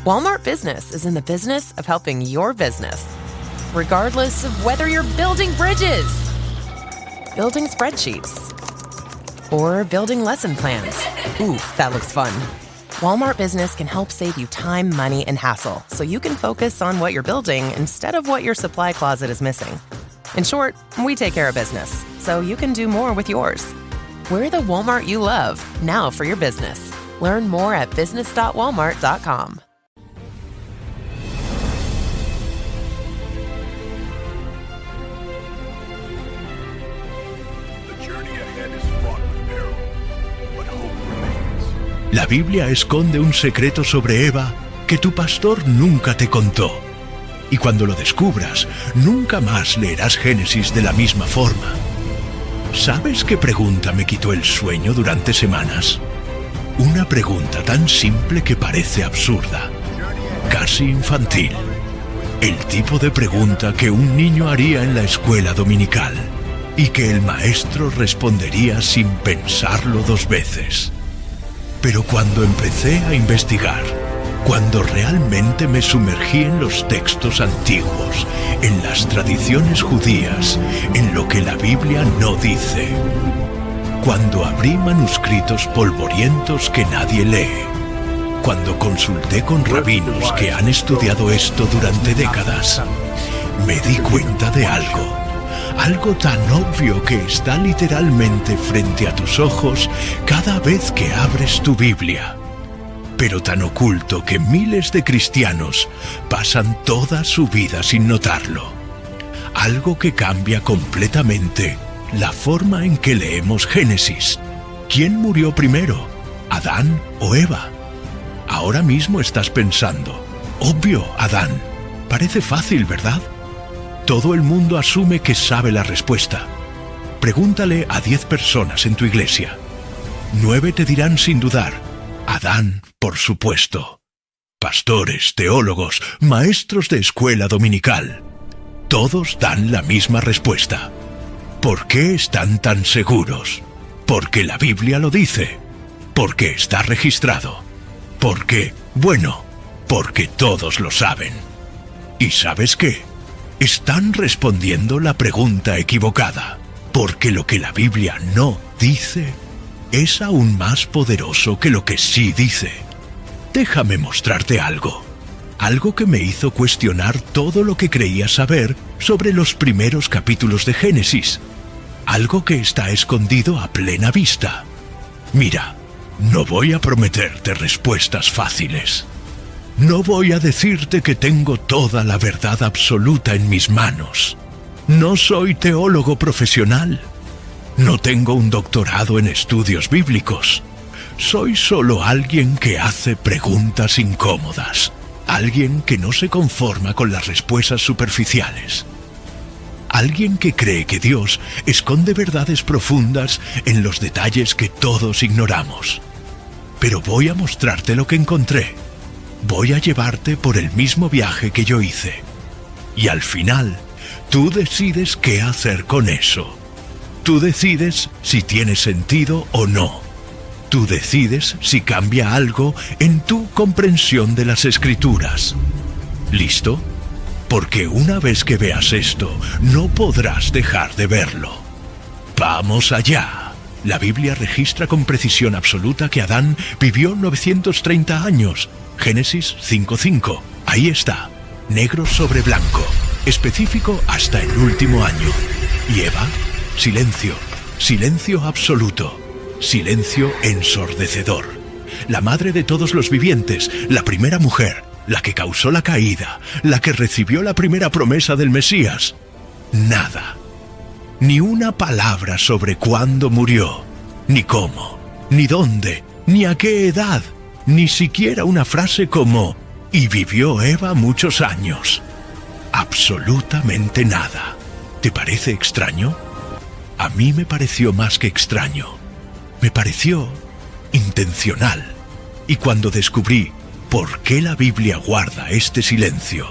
Walmart Business is in the business of helping your business, regardless of whether you're building bridges, building spreadsheets, or building lesson plans. Ooh, that looks fun. Walmart Business can help save you time, money, and hassle so you can focus on what you're building instead of what your supply closet is missing. In short, we take care of business so you can do more with yours. We're the Walmart you love, now for your business. Learn more at business.walmart.com. La Biblia esconde un secreto sobre Eva que tu pastor nunca te contó. Y cuando lo descubras, nunca más leerás Génesis de la misma forma. ¿Sabes qué pregunta me quitó el sueño durante semanas? Una pregunta tan simple que parece absurda, casi infantil. El tipo de pregunta que un niño haría en la escuela dominical y que el maestro respondería sin pensarlo dos veces. Pero cuando empecé a investigar, cuando realmente me sumergí en los textos antiguos, en las tradiciones judías, en lo que la Biblia no dice, cuando abrí manuscritos polvorientos que nadie lee, cuando consulté con rabinos que han estudiado esto durante décadas, me di cuenta de algo. Algo tan obvio que está literalmente frente a tus ojos cada vez que abres tu Biblia, pero tan oculto que miles de cristianos pasan toda su vida sin notarlo. Algo que cambia completamente la forma en que leemos Génesis. ¿Quién murió primero, Adán o Eva? Ahora mismo estás pensando, obvio, Adán. Parece fácil, ¿verdad? Todo el mundo asume que sabe la respuesta. Pregúntale a 10 personas en tu iglesia. 9 te dirán sin dudar, Adán, por supuesto. Pastores, teólogos, maestros de escuela dominical. Todos dan la misma respuesta. ¿Por qué están tan seguros? Porque la Biblia lo dice. Porque está registrado. Porque, bueno, porque todos lo saben. ¿Y sabes qué? Están respondiendo la pregunta equivocada, porque lo que la Biblia no dice es aún más poderoso que lo que sí dice. Déjame mostrarte algo que me hizo cuestionar todo lo que creía saber sobre los primeros capítulos de Génesis, algo que está escondido a plena vista. Mira, no voy a prometerte respuestas fáciles. No voy a decirte que tengo toda la verdad absoluta en mis manos. No soy teólogo profesional. No tengo un doctorado en estudios bíblicos. Soy solo alguien que hace preguntas incómodas. Alguien que no se conforma con las respuestas superficiales. Alguien que cree que Dios esconde verdades profundas en los detalles que todos ignoramos. Pero voy a mostrarte lo que encontré. Voy a llevarte por el mismo viaje que yo hice. Y al final, tú decides qué hacer con eso. Tú decides si tiene sentido o no. Tú decides si cambia algo en tu comprensión de las Escrituras. ¿Listo? Porque una vez que veas esto, no podrás dejar de verlo. ¡Vamos allá! La Biblia registra con precisión absoluta que Adán vivió 930 años. Génesis 5:5. Ahí está, negro sobre blanco, específico hasta el último año. Y Eva, silencio, silencio absoluto, silencio ensordecedor. La madre de todos los vivientes, la primera mujer, la que causó la caída, la que recibió la primera promesa del Mesías. Nada. Ni una palabra sobre cuándo murió, ni cómo, ni dónde, ni a qué edad. Ni siquiera una frase como, y vivió Eva muchos años. Absolutamente nada. ¿Te parece extraño? A mí me pareció más que extraño. Me pareció intencional. Y cuando descubrí por qué la Biblia guarda este silencio,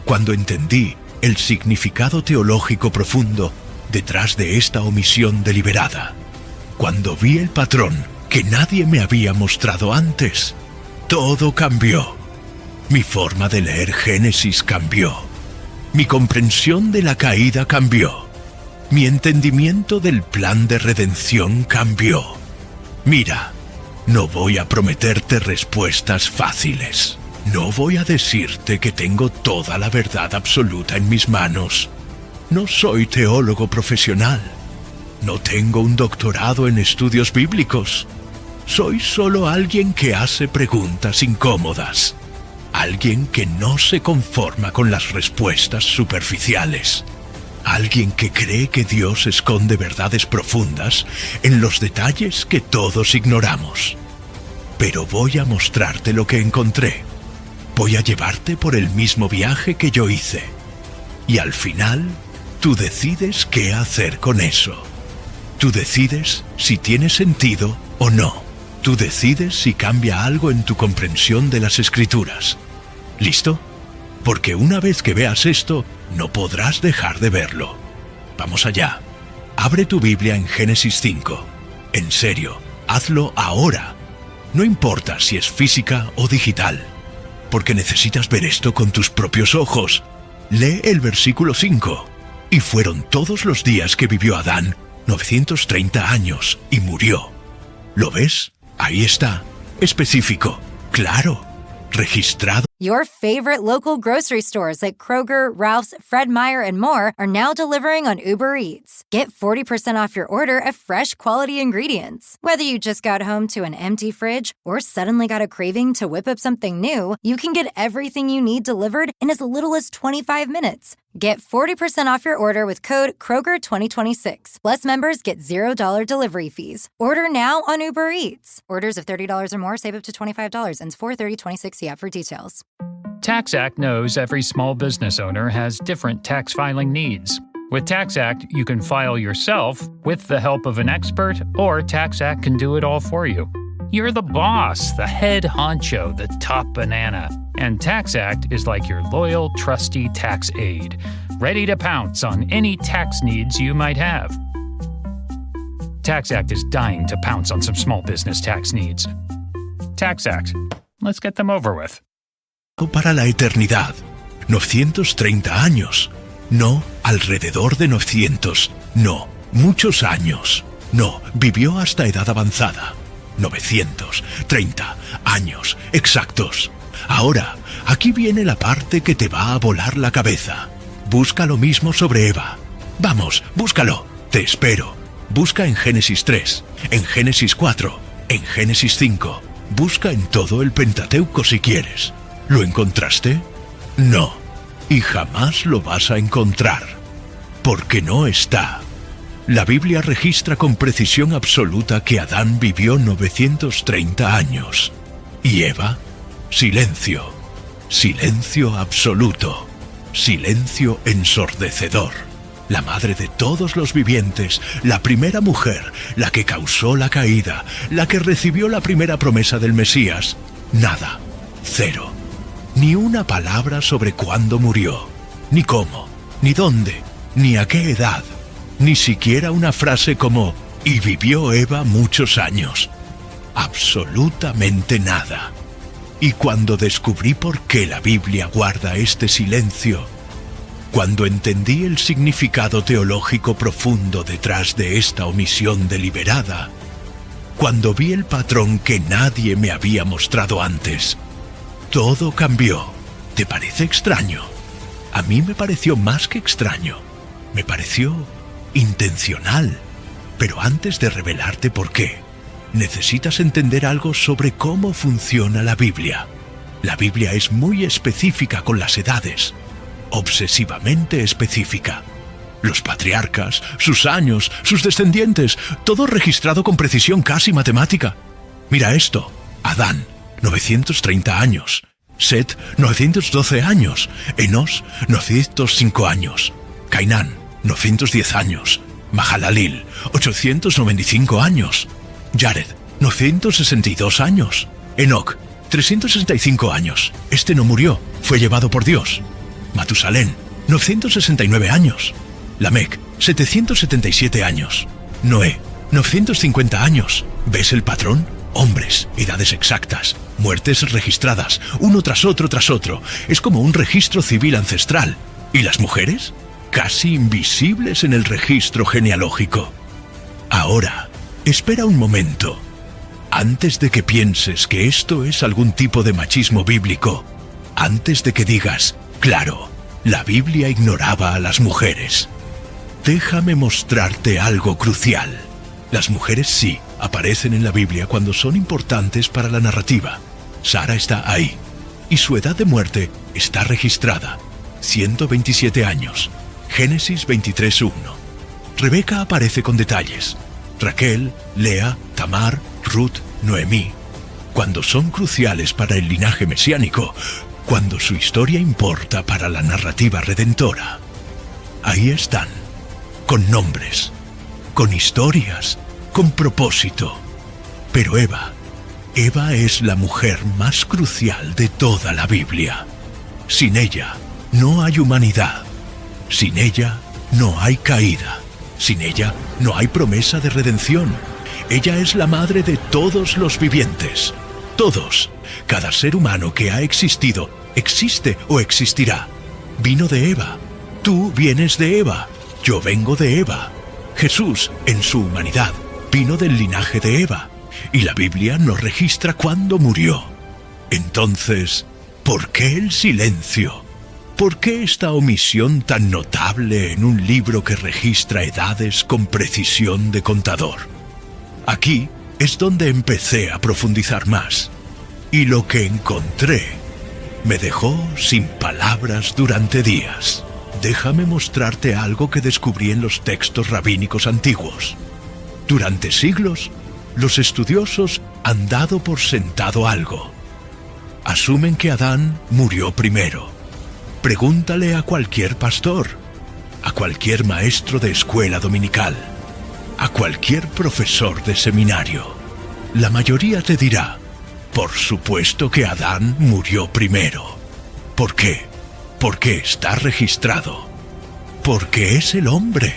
cuando entendí el significado teológico profundo detrás de esta omisión deliberada, cuando vi el patrón que nadie me había mostrado antes, todo cambió. Mi forma de leer Génesis cambió. Mi comprensión de la caída cambió. Mi entendimiento del plan de redención cambió. Mira, no voy a prometerte respuestas fáciles. No voy a decirte que tengo toda la verdad absoluta en mis manos. No soy teólogo profesional. No tengo un doctorado en estudios bíblicos. Soy solo alguien que hace preguntas incómodas. Alguien que no se conforma con las respuestas superficiales. Alguien que cree que Dios esconde verdades profundas en los detalles que todos ignoramos. Pero voy a mostrarte lo que encontré. Voy a llevarte por el mismo viaje que yo hice. Y al final, tú decides qué hacer con eso. Tú decides si tiene sentido o no. Tú decides si cambia algo en tu comprensión de las Escrituras. ¿Listo? Porque una vez que veas esto, no podrás dejar de verlo. Vamos allá. Abre tu Biblia en Génesis 5. En serio, hazlo ahora. No importa si es física o digital, porque necesitas ver esto con tus propios ojos. Lee el versículo 5. Y fueron todos los días que vivió Adán, 930 años, y murió. ¿Lo ves? Ahí está. Específico. Claro. Registrado. Your favorite local grocery stores like Kroger, Ralph's, Fred Meyer, and more are now delivering on Uber Eats. Get 40% off your order of fresh, quality ingredients. Whether you just got home to an empty fridge or suddenly got a craving to whip up something new, you can get everything you need delivered in as little as 25 minutes. Get 40% off your order with code Kroger2026. Plus, members get $0 delivery fees. Order now on Uber Eats. Orders of $30 or more save up to $25. Ends 4/30/26. See app for details. TaxAct knows every small business owner has different tax filing needs. With TaxAct, you can file yourself with the help of an expert, or TaxAct can do it all for you. You're the boss, the head honcho, the top banana. And TaxAct is like your loyal, trusty tax aide, ready to pounce on any tax needs you might have. TaxAct is dying to pounce on some small business tax needs. TaxAct. Let's get them over with. Para la eternidad. 930 años. No, alrededor de 900. No, muchos años. No, vivió hasta edad avanzada. 930 años exactos. Ahora, aquí viene la parte que te va a volar la cabeza. Busca lo mismo sobre Eva. Vamos, búscalo. Te espero. Busca en Génesis 3, en Génesis 4, en Génesis 5. Busca en todo el Pentateuco si quieres. ¿Lo encontraste? No. Y jamás lo vas a encontrar. Porque no está. La Biblia registra con precisión absoluta que Adán vivió 930 años. Y Eva, silencio. Silencio absoluto. Silencio ensordecedor. La madre de todos los vivientes, la primera mujer, la que causó la caída, la que recibió la primera promesa del Mesías. Nada. Cero. Ni una palabra sobre cuándo murió, ni cómo, ni dónde, ni a qué edad. Ni siquiera una frase como «y vivió Eva muchos años». Absolutamente nada. Y cuando descubrí por qué la Biblia guarda este silencio, cuando entendí el significado teológico profundo detrás de esta omisión deliberada, cuando vi el patrón que nadie me había mostrado antes, todo cambió. ¿Te parece extraño? A mí me pareció más que extraño. Me pareció intencional. Pero antes de revelarte por qué, necesitas entender algo sobre cómo funciona la Biblia. La Biblia es muy específica con las edades, obsesivamente específica. Los patriarcas, sus años, sus descendientes, todo registrado con precisión casi matemática. Mira esto: Adán, 930 años. Set, 912 años. Enos, 905 años. Cainán, 910 años. Mahalalil, 895 años. Jared, 962 años. Enoc, 365 años. Este no murió, fue llevado por Dios. Matusalén, 969 años. Lamec, 777 años. Noé, 950 años. ¿Ves el patrón? Hombres, edades exactas, muertes registradas, uno tras otro tras otro. Es como un registro civil ancestral. ¿Y las mujeres? Casi invisibles en el registro genealógico. Ahora, espera un momento. Antes de que pienses que esto es algún tipo de machismo bíblico, antes de que digas, claro, la Biblia ignoraba a las mujeres, déjame mostrarte algo crucial. Las mujeres sí aparecen en la Biblia cuando son importantes para la narrativa. Sara está ahí, y su edad de muerte está registrada, 127 años, Génesis 23:1. Rebeca aparece con detalles. Raquel, Lea, Tamar, Ruth, Noemí, cuando son cruciales para el linaje mesiánico, cuando su historia importa para la narrativa redentora. Ahí están, con nombres, con historias, con propósito. Pero Eva es la mujer más crucial de toda la Biblia. Sin ella no hay humanidad. Sin ella no hay caída. Sin ella no hay promesa de redención. Ella es la madre de todos los vivientes. Todos. Cada ser humano que ha existido, existe o existirá. Vino de Eva. Tú vienes de Eva. Yo vengo de Eva. Jesús, en su humanidad, vino del linaje de Eva. Y la Biblia no registra cuándo murió. Entonces, ¿por qué el silencio? ¿Por qué esta omisión tan notable en un libro que registra edades con precisión de contador? Aquí es donde empecé a profundizar más. Y lo que encontré me dejó sin palabras durante días. Déjame mostrarte algo que descubrí en los textos rabínicos antiguos. Durante siglos, los estudiosos han dado por sentado algo. Asumen que Adán murió primero. Pregúntale a cualquier pastor, a cualquier maestro de escuela dominical, a cualquier profesor de seminario. La mayoría te dirá, por supuesto que Adán murió primero. ¿Por qué? Porque está registrado. Porque es el hombre.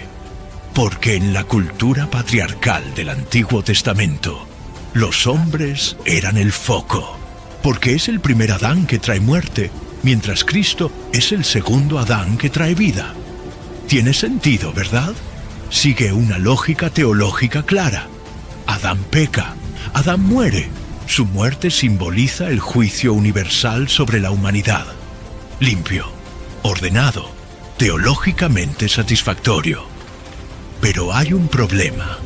Porque en la cultura patriarcal del Antiguo Testamento, los hombres eran el foco. Porque es el primer Adán que trae muerte, mientras Cristo es el segundo Adán que trae vida. Tiene sentido, ¿verdad? Sigue una lógica teológica clara. Adán peca, Adán muere. Su muerte simboliza el juicio universal sobre la humanidad. Limpio, ordenado, teológicamente satisfactorio. Pero hay un problema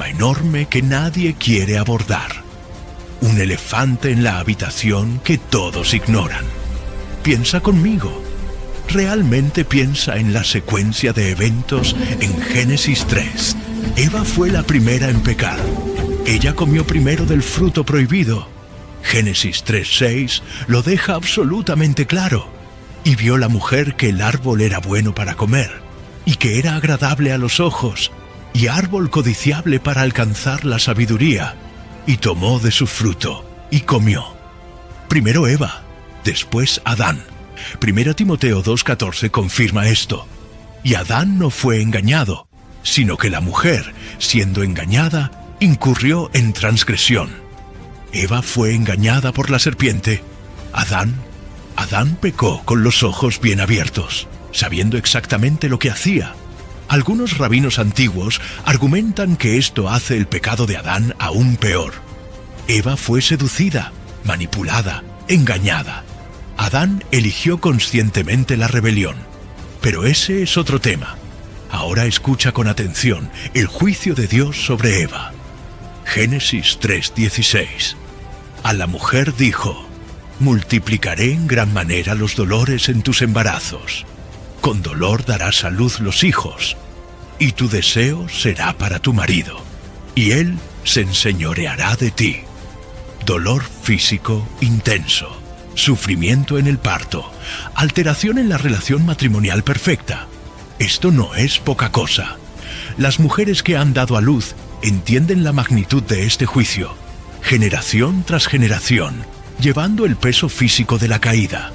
enorme que nadie quiere abordar. Un elefante en la habitación que todos ignoran. Piensa conmigo. Realmente piensa en la secuencia de eventos en Génesis 3. Eva fue la primera en pecar. Ella comió primero del fruto prohibido. Génesis 3:6 lo deja absolutamente claro. Y vio la mujer que el árbol era bueno para comer, y que era agradable a los ojos, y árbol codiciable para alcanzar la sabiduría. Y tomó de su fruto, y comió. Primero Eva, después Adán. 1 Timoteo 2:14 confirma esto. Y Adán no fue engañado, sino que la mujer, siendo engañada, incurrió en transgresión. Eva fue engañada por la serpiente. Adán pecó con los ojos bien abiertos, sabiendo exactamente lo que hacía. Algunos rabinos antiguos argumentan que esto hace el pecado de Adán aún peor. Eva fue seducida, manipulada, engañada. Adán eligió conscientemente la rebelión. Pero ese es otro tema. Ahora escucha con atención el juicio de Dios sobre Eva. Génesis 3:16. A la mujer dijo: multiplicaré en gran manera los dolores en tus embarazos. Con dolor darás a luz los hijos, y tu deseo será para tu marido, y él se enseñoreará de ti. Dolor físico intenso, sufrimiento en el parto, alteración en la relación matrimonial perfecta. Esto no es poca cosa. Las mujeres que han dado a luz entienden la magnitud de este juicio, generación tras generación, llevando el peso físico de la caída.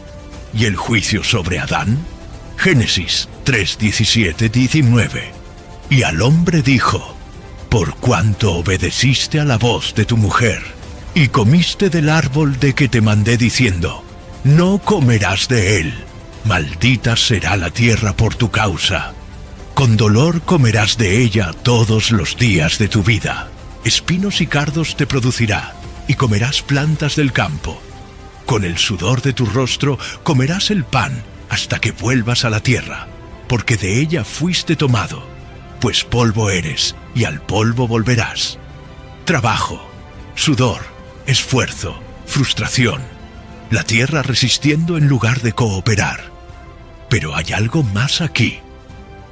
¿Y el juicio sobre Adán? Génesis 3:17-19. Y al hombre dijo: por cuanto obedeciste a la voz de tu mujer, y comiste del árbol de que te mandé diciendo, no comerás de él, maldita será la tierra por tu causa. Con dolor comerás de ella todos los días de tu vida. Espinos y cardos te producirá, y comerás plantas del campo. Con el sudor de tu rostro comerás el pan hasta que vuelvas a la tierra, porque de ella fuiste tomado, pues polvo eres, y al polvo volverás. Trabajo, sudor, esfuerzo, frustración, la tierra resistiendo en lugar de cooperar. Pero hay algo más aquí,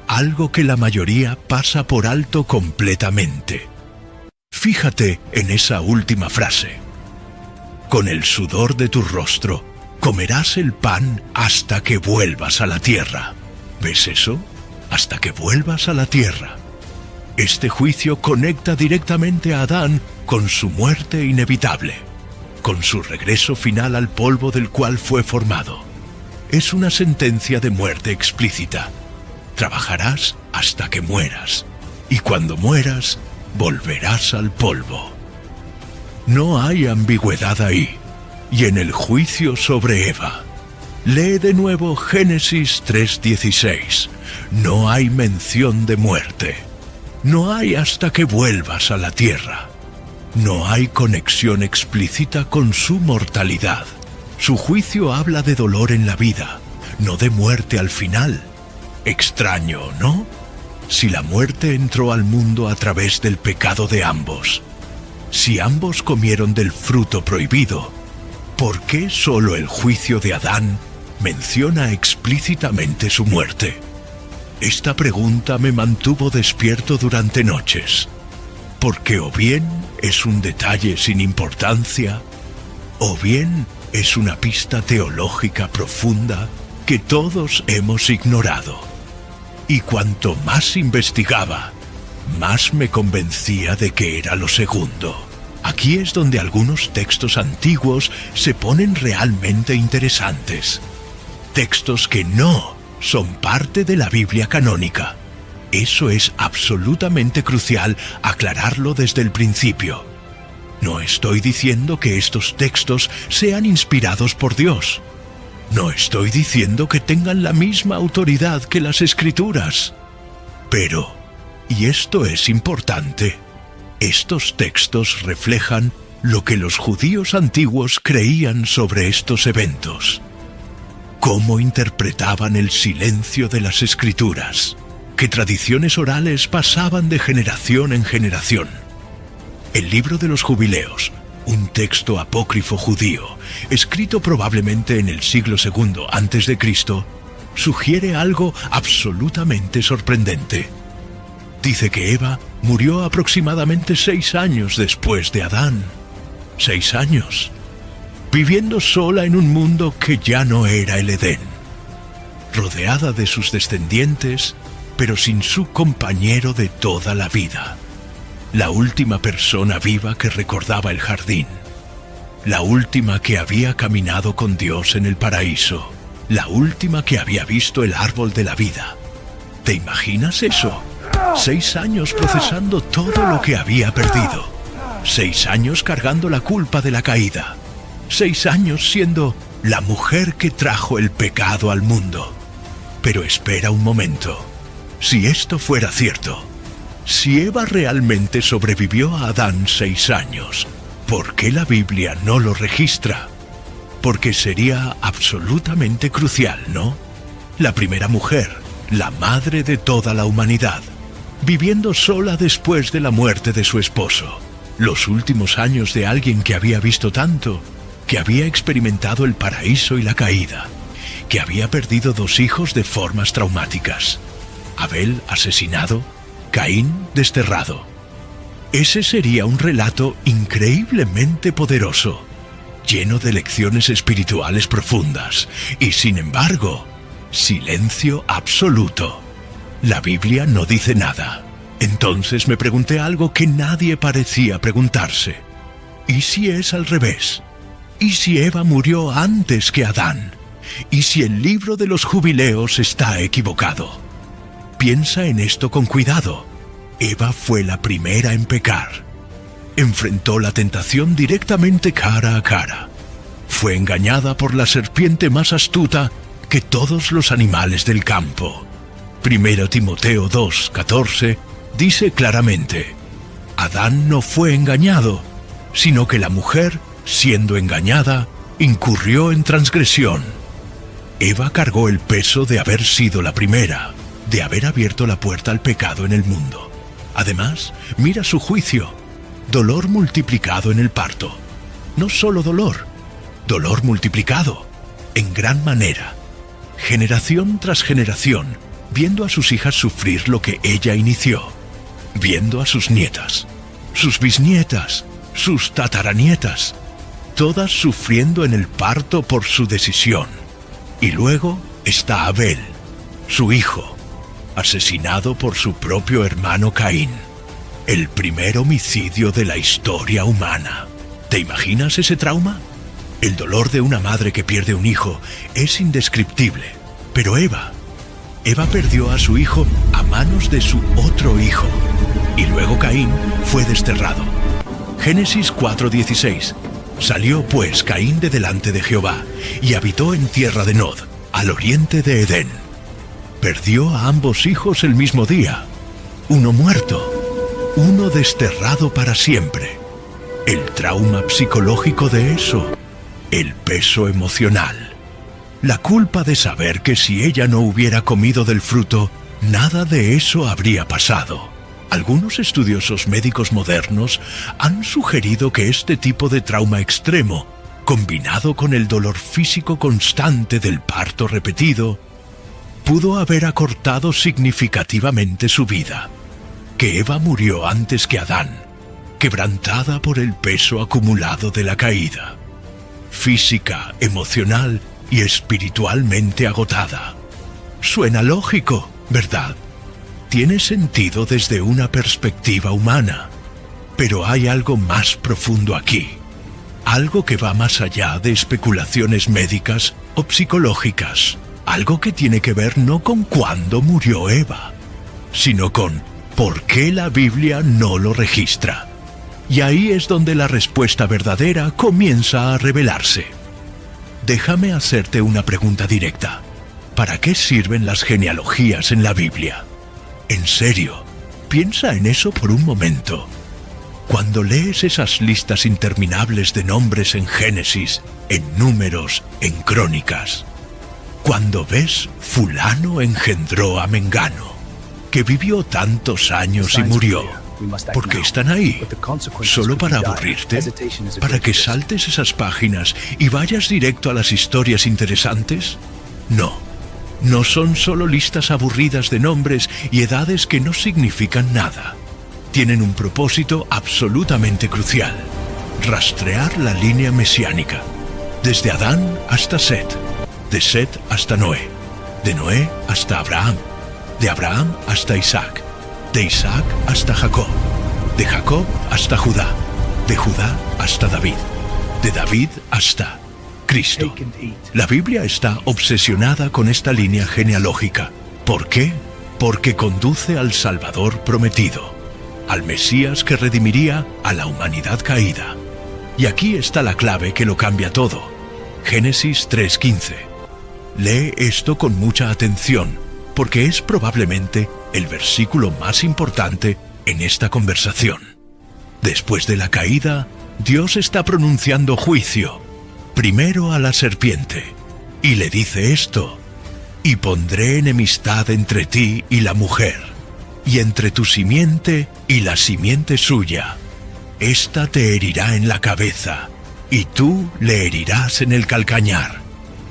algo que la mayoría pasa por alto completamente. Fíjate en esa última frase. Con el sudor de tu rostro comerás el pan hasta que vuelvas a la tierra. ¿Ves eso? Hasta que vuelvas a la tierra. Este juicio conecta directamente a Adán con su muerte inevitable, con su regreso final al polvo del cual fue formado. Es una sentencia de muerte explícita. Trabajarás hasta que mueras, y cuando mueras, volverás al polvo. No hay ambigüedad ahí, y en el juicio sobre Eva. Lee de nuevo Génesis 3:16. No hay mención de muerte. No hay hasta que vuelvas a la tierra. No hay conexión explícita con su mortalidad. Su juicio habla de dolor en la vida, no de muerte al final. Extraño, ¿no? Si la muerte entró al mundo a través del pecado de ambos, si ambos comieron del fruto prohibido, ¿por qué solo el juicio de Adán menciona explícitamente su muerte? Esta pregunta me mantuvo despierto durante noches, porque o bien es un detalle sin importancia, o bien es una pista teológica profunda que todos hemos ignorado. Y cuanto más investigaba, más me convencía de que era lo segundo. Aquí es donde algunos textos antiguos se ponen realmente interesantes. Textos que no son parte de la Biblia canónica. Eso es absolutamente crucial aclararlo desde el principio. No estoy diciendo que estos textos sean inspirados por Dios. No estoy diciendo que tengan la misma autoridad que las Escrituras. Pero, y esto es importante, estos textos reflejan lo que los judíos antiguos creían sobre estos eventos. Cómo interpretaban el silencio de las Escrituras, qué tradiciones orales pasaban de generación en generación. El libro de los Jubileos, un texto apócrifo judío, escrito probablemente en el siglo II a.C., sugiere algo absolutamente sorprendente. Dice que Eva murió aproximadamente 6 años después de Adán. 6 años. Viviendo sola en un mundo que ya no era el Edén. Rodeada de sus descendientes, pero sin su compañero de toda la vida. La última persona viva que recordaba el jardín. La última que había caminado con Dios en el paraíso. La última que había visto el árbol de la vida. ¿Te imaginas eso? 6 años procesando todo lo que había perdido. 6 años cargando la culpa de la caída. 6 años siendo la mujer que trajo el pecado al mundo. Pero espera un momento. Si esto fuera cierto, si Eva realmente sobrevivió a Adán 6 años, ¿por qué la Biblia no lo registra? Porque sería absolutamente crucial, ¿no? La primera mujer, la madre de toda la humanidad, viviendo sola después de la muerte de su esposo. Los últimos años de alguien que había visto tanto, que había experimentado el paraíso y la caída, que había perdido 2 hijos de formas traumáticas. Abel asesinado, Caín desterrado. Ese sería un relato increíblemente poderoso, lleno de lecciones espirituales profundas, y sin embargo, silencio absoluto. La Biblia no dice nada. Entonces me pregunté algo que nadie parecía preguntarse. ¿Y si es al revés? ¿Y si Eva murió antes que Adán? ¿Y si el libro de los Jubileos está equivocado? Piensa en esto con cuidado. Eva fue la primera en pecar. Enfrentó la tentación directamente cara a cara. Fue engañada por la serpiente más astuta que todos los animales del campo. 1 Timoteo 2:14 dice claramente: Adán no fue engañado, sino que la mujer, siendo engañada, incurrió en transgresión. Eva cargó el peso de haber sido la primera, de haber abierto la puerta al pecado en el mundo. Además, mira su juicio: dolor multiplicado en el parto. No solo dolor, dolor multiplicado, en gran manera. Generación tras generación, viendo a sus hijas sufrir lo que ella inició, viendo a sus nietas, sus bisnietas, sus tataranietas, todas sufriendo en el parto por su decisión. Y luego está Abel, su hijo, asesinado por su propio hermano Caín. El primer homicidio de la historia humana. ¿Te imaginas ese trauma? El dolor de una madre que pierde un hijo es indescriptible. Pero Eva perdió a su hijo a manos de su otro hijo. Y luego Caín fue desterrado. Génesis 4:16. Salió pues Caín de delante de Jehová y habitó en tierra de Nod, al oriente de Edén. Perdió a ambos hijos el mismo día. Uno muerto, uno desterrado para siempre. El trauma psicológico de eso, el peso emocional, la culpa de saber que si ella no hubiera comido del fruto, nada de eso habría pasado. Algunos estudiosos médicos modernos han sugerido que este tipo de trauma extremo, combinado con el dolor físico constante del parto repetido, pudo haber acortado significativamente su vida. Que Eva murió antes que Adán, quebrantada por el peso acumulado de la caída, física, emocional y espiritualmente agotada. Suena lógico, ¿verdad? Tiene sentido desde una perspectiva humana, pero hay algo más profundo aquí, algo que va más allá de especulaciones médicas o psicológicas, algo que tiene que ver no con cuándo murió Eva, sino con por qué la Biblia no lo registra. Y ahí es donde la respuesta verdadera comienza a revelarse. Déjame hacerte una pregunta directa. ¿Para qué sirven las genealogías en la Biblia? En serio, piensa en eso por un momento. Cuando lees esas listas interminables de nombres en Génesis, en Números, en Crónicas, cuando ves fulano engendró a Mengano, que vivió tantos años y murió, ¿por qué están ahí? ¿Solo para aburrirte? ¿Para que saltes esas páginas y vayas directo a las historias interesantes? No. No son solo listas aburridas de nombres y edades que no significan nada. Tienen un propósito absolutamente crucial: rastrear la línea mesiánica, desde Adán hasta Set, de Set hasta Noé, de Noé hasta Abraham, de Abraham hasta Isaac, de Isaac hasta Jacob, de Jacob hasta Judá, de Judá hasta David, de David hasta Cristo. La Biblia está obsesionada con esta línea genealógica. ¿Por qué? Porque conduce al Salvador prometido, al Mesías que redimiría a la humanidad caída. Y aquí está la clave que lo cambia todo. Génesis 3:15. Lee esto con mucha atención, porque es probablemente el versículo más importante en esta conversación. Después de la caída, Dios está pronunciando juicio, primero a la serpiente, y le dice esto: y pondré enemistad entre ti y la mujer, y entre tu simiente y la simiente suya. Esta te herirá en la cabeza, y tú le herirás en el calcañar.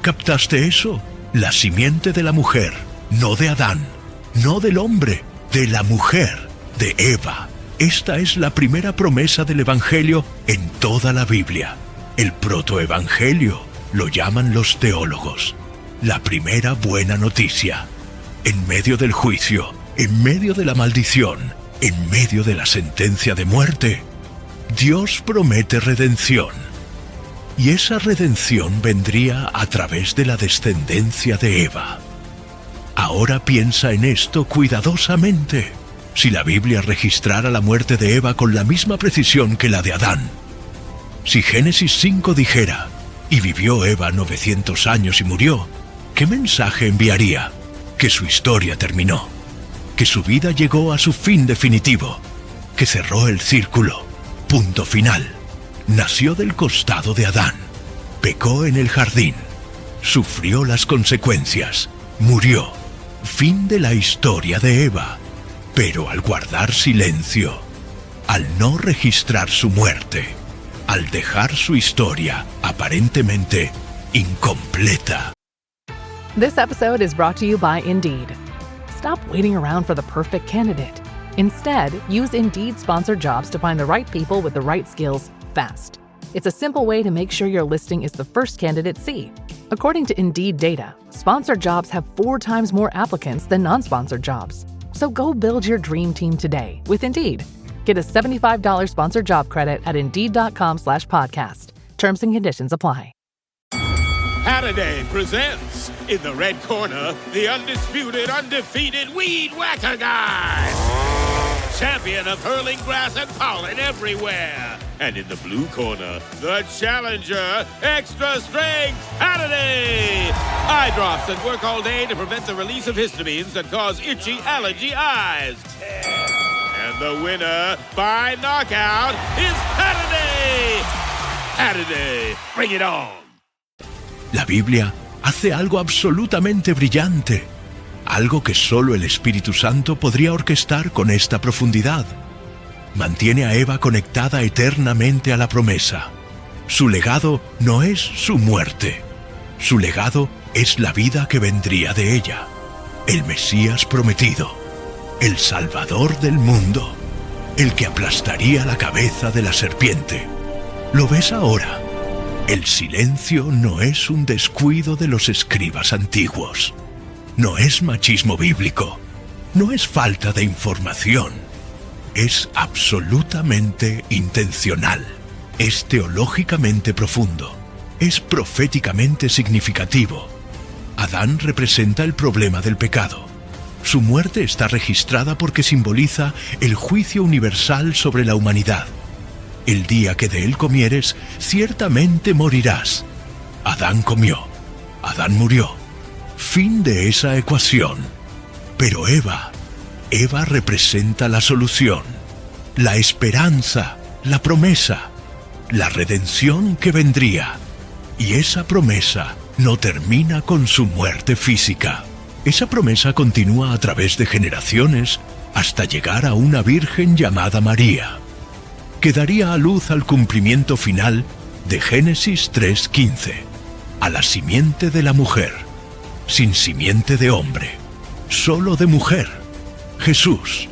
¿Captaste eso? La simiente de la mujer, no de Adán, no del hombre, de la mujer, de Eva. Esta es la primera promesa del Evangelio en toda la Biblia. El protoevangelio lo llaman los teólogos. La primera buena noticia. En medio del juicio, en medio de la maldición, en medio de la sentencia de muerte, Dios promete redención. Y esa redención vendría a través de la descendencia de Eva. Ahora piensa en esto cuidadosamente. si la Biblia registrara la muerte de Eva con la misma precisión que la de Adán? Si Génesis 5 dijera, y vivió Eva 900 años y murió, ¿qué mensaje enviaría? Que su historia terminó, que su vida llegó a su fin definitivo, que cerró el círculo, punto final. Nació del costado de Adán, pecó en el jardín, sufrió las consecuencias, murió, fin de la historia de Eva. Pero al guardar silencio, al no registrar su muerte, al dejar su historia aparentemente incompleta. This episode is brought to you by Indeed. Stop waiting around for the perfect candidate. Instead, use Indeed sponsored jobs to find the right people with the right skills fast. It's a simple way to make sure your listing is the first candidates see. According to Indeed data, sponsored jobs have 4 times more applicants than non-sponsored jobs. So go build your dream team today with Indeed. Get a $75 sponsored job credit at Indeed.com/podcast. Terms and conditions apply. Hattaday presents, in the red corner, the undisputed, undefeated Weed Whacker Guy. Champion of hurling grass and pollen everywhere. And in the blue corner, the challenger, extra strength Hattaday. Eye drops that work all day to prevent the release of histamines that cause itchy allergy eyes. And the winner by knockout is Hattaday. Hattaday, bring it on. La Biblia hace algo absolutamente brillante, algo que solo el Espíritu Santo podría orquestar con esta profundidad. Mantiene a Eva conectada eternamente a la promesa. Su legado no es su muerte. Su legado es la vida que vendría de ella. El Mesías prometido. El Salvador del mundo. El que aplastaría la cabeza de la serpiente. ¿Lo ves ahora? El silencio no es un descuido de los escribas antiguos. No es machismo bíblico. No es falta de información. Es absolutamente intencional. Es teológicamente profundo. Es proféticamente significativo. Adán representa el problema del pecado. Su muerte está registrada porque simboliza el juicio universal sobre la humanidad. El día que de él comieres, ciertamente morirás. Adán comió. Adán murió. Fin de esa ecuación. Pero Eva representa la solución, la esperanza, la promesa, la redención que vendría. Y esa promesa no termina con su muerte física. Esa promesa continúa a través de generaciones hasta llegar a una virgen llamada María, que daría a luz al cumplimiento final de Génesis 3:15, a la simiente de la mujer, sin simiente de hombre, solo de mujer. Jesús.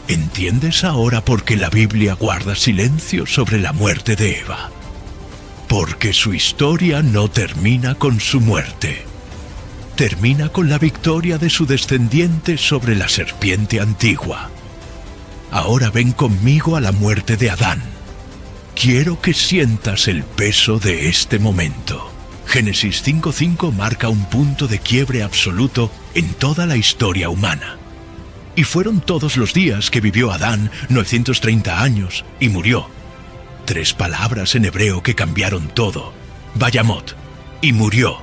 ¿Entiendes ahora por qué la Biblia guarda silencio sobre la muerte de Eva? Porque su historia no termina con su muerte. Termina con la victoria de su descendiente sobre la serpiente antigua. Ahora ven conmigo a la muerte de Adán. Quiero que sientas el peso de este momento. Génesis 5:5 marca un punto de quiebre absoluto en toda la historia humana. Y fueron todos los días que vivió Adán 930 años y murió. 3 palabras en hebreo que cambiaron todo. Vayamot, y murió.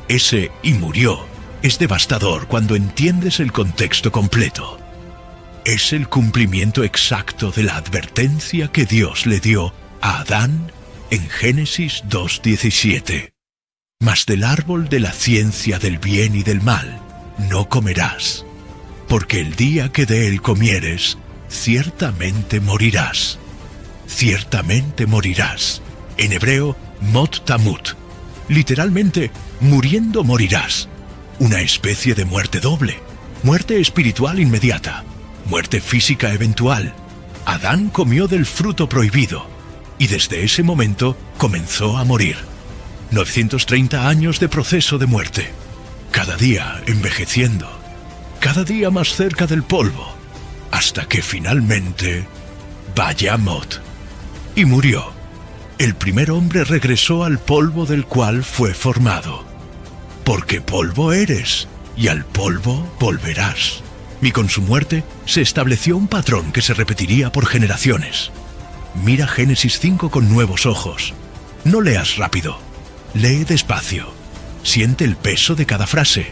Ese y murió es devastador cuando entiendes el contexto completo. Es el cumplimiento exacto de la advertencia que Dios le dio a Adán en Génesis 2:17. Mas del árbol de la ciencia del bien y del mal no comerás, porque el día que de él comieres, ciertamente morirás. Ciertamente morirás. En hebreo, mot tamut. Literalmente, muriendo morirás. Una especie de muerte doble. Muerte espiritual inmediata. Muerte física eventual. Adán comió del fruto prohibido, y desde ese momento comenzó a morir. 930 años de proceso de muerte. Cada día envejeciendo. Cada día más cerca del polvo, hasta que finalmente Vayamot, y murió. El primer hombre regresó al polvo del cual fue formado, porque polvo eres, y al polvo volverás. Y con su muerte se estableció un patrón que se repetiría por generaciones. Mira Génesis 5 con nuevos ojos. No leas rápido. Lee despacio. Siente el peso de cada frase.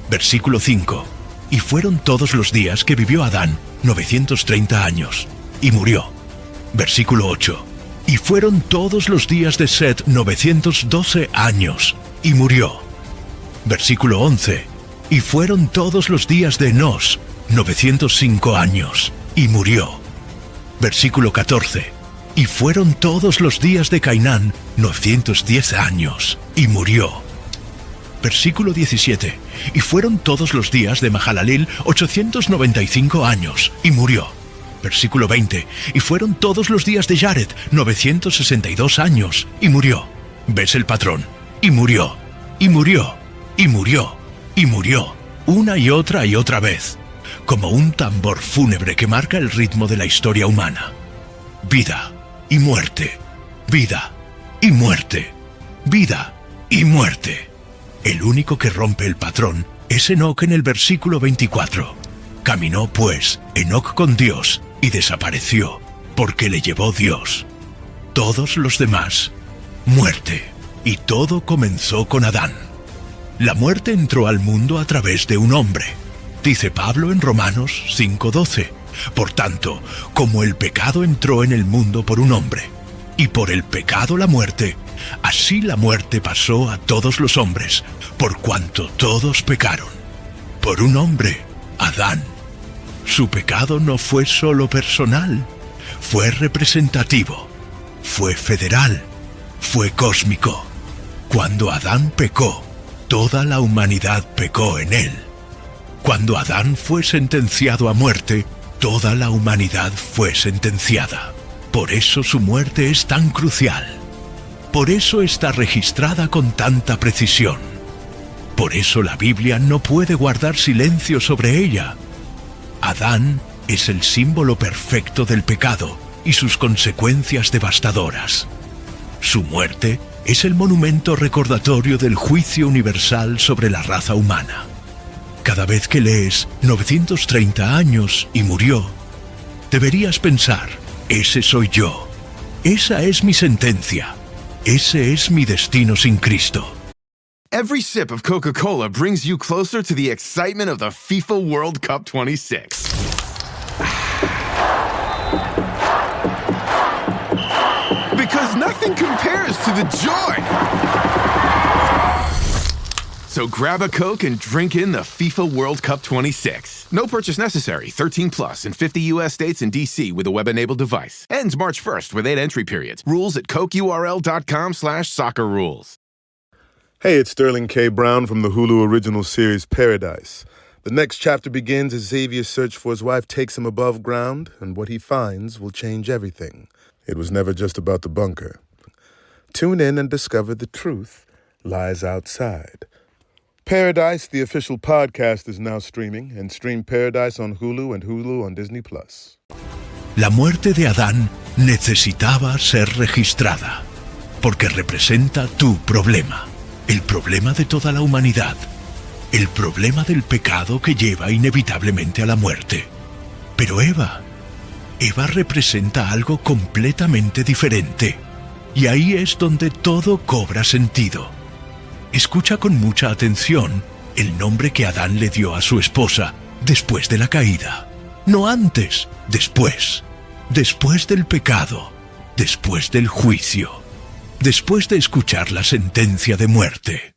Versículo 5. Y fueron todos los días que vivió Adán 930 años, y murió. Versículo 8. Y fueron todos los días de Set 912 años, y murió. Versículo 11. Y fueron todos los días de Enos 905 años, y murió. Versículo 14. Y fueron todos los días de Cainán 910 años, y murió. Versículo 17. Y fueron todos los días de Mahalaleel 895 años, y murió. Versículo 20. Y fueron todos los días de Jared 962 años, y murió. ¿Ves el patrón? Y murió, y murió, y murió, y murió, una y otra vez, como un tambor fúnebre que marca el ritmo de la historia humana. Vida y muerte, vida y muerte, vida y muerte. El único que rompe el patrón es Enoc en el versículo 24. Caminó, pues, Enoc con Dios y desapareció, porque le llevó Dios. Todos los demás, muerte. Y todo comenzó con Adán. La muerte entró al mundo a través de un hombre. Dice Pablo en Romanos 5:12. Por tanto, como el pecado entró en el mundo por un hombre, y por el pecado la muerte, así la muerte pasó a todos los hombres, por cuanto todos pecaron. Por un hombre, Adán. Su pecado no fue solo personal, fue representativo, fue federal, fue cósmico. Cuando Adán pecó, toda la humanidad pecó en él. Cuando Adán fue sentenciado a muerte, toda la humanidad fue sentenciada. Por eso su muerte es tan crucial. Por eso está registrada con tanta precisión. Por eso la Biblia no puede guardar silencio sobre ella. Adán es el símbolo perfecto del pecado y sus consecuencias devastadoras. Su muerte es el monumento recordatorio del juicio universal sobre la raza humana. Cada vez que lees 930 años y murió, deberías pensar, ese soy yo, esa es mi sentencia, ese es mi destino sin Cristo. Every sip of Coca-Cola brings you closer to the excitement of the FIFA World Cup 26. Because nothing compares to the joy. So grab a Coke and drink in the FIFA World Cup 26. No purchase necessary. 13 plus in 50 U.S. states and D.C. with a web-enabled device. Ends March 1st with 8 entry periods. Rules at cokeurl.com/soccerrules. Hey, it's Sterling K. Brown from the Hulu original series Paradise. The next chapter begins as Xavier's search for his wife takes him above ground, and what he finds will change everything. It was never just about the bunker. Tune in and discover the truth lies outside. Paradise, the official podcast, is now streaming, and stream Paradise on Hulu and Hulu on Disney+. La muerte de Adán necesitaba ser registrada, porque representa tu problema, el problema de toda la humanidad, el problema del pecado que lleva inevitablemente a la muerte. Pero Eva representa algo completamente diferente, y ahí es donde todo cobra sentido. Escucha con mucha atención el nombre que Adán le dio a su esposa después de la caída. No antes, después. Después del pecado, después del juicio, después de escuchar la sentencia de muerte.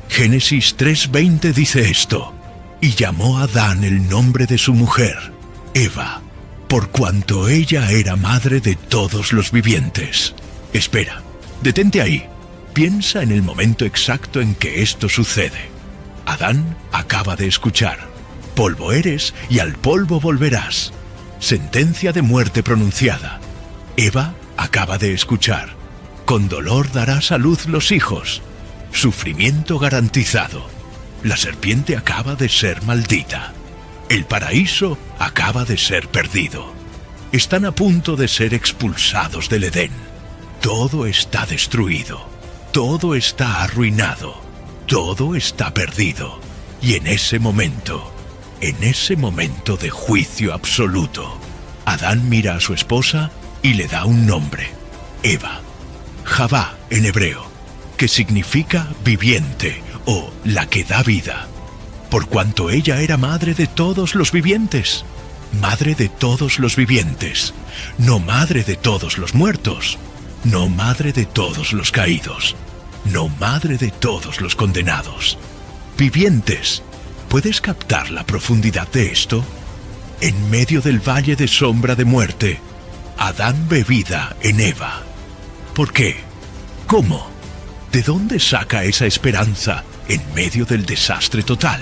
Génesis 3:20 dice esto: y llamó a Adán el nombre de su mujer, Eva, por cuanto ella era madre de todos los vivientes. Espera, detente ahí. Piensa en el momento exacto en que esto sucede. Adán acaba de escuchar: polvo eres y al polvo volverás. Sentencia de muerte pronunciada. Eva acaba de escuchar: con dolor darás a luz los hijos. Sufrimiento garantizado. La serpiente acaba de ser maldita. El paraíso acaba de ser perdido. Están a punto de ser expulsados del Edén. Todo está destruido. Todo está arruinado, todo está perdido. Y en ese momento, En ese momento de juicio absoluto, Adán mira a su esposa y le da un nombre, Eva, Javá en hebreo, que significa viviente o la que da vida, por cuanto ella era madre de todos los vivientes. Madre de todos los vivientes, no madre de todos los muertos, no madre de todos los caídos, no madre de todos los condenados. Vivientes. ¿Puedes captar la profundidad de esto? En medio del valle de sombra de muerte, Adán ve vida en Eva. ¿Por qué? ¿Cómo? ¿De dónde saca esa esperanza en medio del desastre total?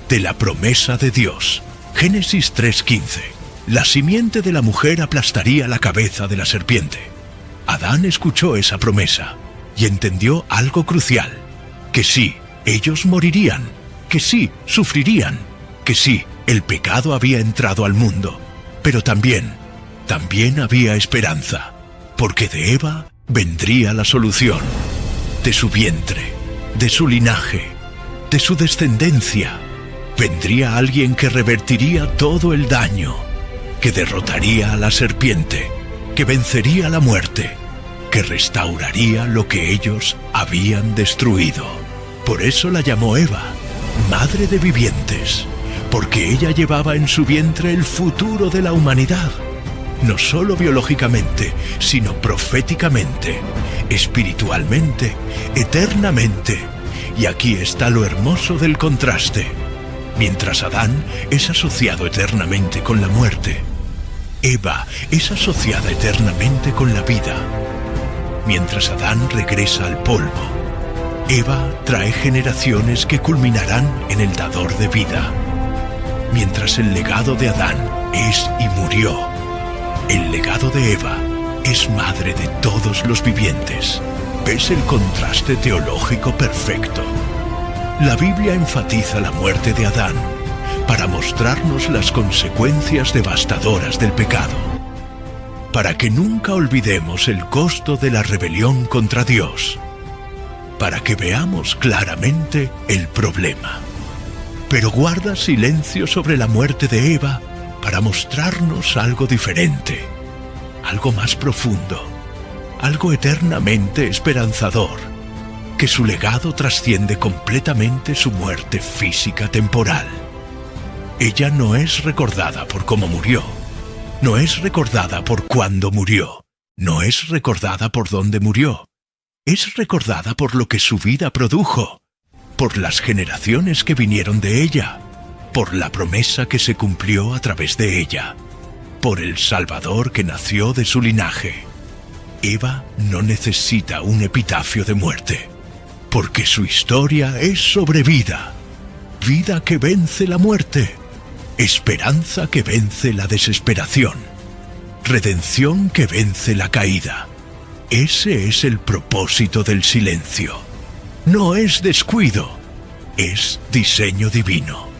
De la promesa de Dios. Génesis 3:15. La simiente de la mujer aplastaría la cabeza de la serpiente. Adán escuchó esa promesa y entendió algo crucial, que sí, ellos morirían, que sí, sufrirían, que sí, el pecado había entrado al mundo, pero también había esperanza, porque de Eva vendría la solución, de su vientre, de su linaje, de su descendencia. Vendría alguien que revertiría todo el daño, que derrotaría a la serpiente, que vencería la muerte, que restauraría lo que ellos habían destruido. Por eso la llamó Eva, madre de vivientes, porque ella llevaba en su vientre el futuro de la humanidad, no solo biológicamente, sino proféticamente, espiritualmente, eternamente. Y aquí está lo hermoso del contraste. Mientras Adán es asociado eternamente con la muerte, Eva es asociada eternamente con la vida. Mientras Adán regresa al polvo, Eva trae generaciones que culminarán en el dador de vida. Mientras el legado de Adán es y murió, el legado de Eva es madre de todos los vivientes. ¿Ves el contraste teológico perfecto? La Biblia enfatiza la muerte de Adán para mostrarnos las consecuencias devastadoras del pecado, para que nunca olvidemos el costo de la rebelión contra Dios, para que veamos claramente el problema. Pero guarda silencio sobre la muerte de Eva para mostrarnos algo diferente, algo más profundo, algo eternamente esperanzador, que su legado trasciende completamente su muerte física temporal. Ella no es recordada por cómo murió, no es recordada por cuándo murió, no es recordada por dónde murió, es recordada por lo que su vida produjo, por las generaciones que vinieron de ella, por la promesa que se cumplió a través de ella, por el Salvador que nació de su linaje. Eva no necesita un epitafio de muerte, porque su historia es sobre vida, vida que vence la muerte, esperanza que vence la desesperación, redención que vence la caída. Ese es el propósito del silencio. No es descuido, es diseño divino.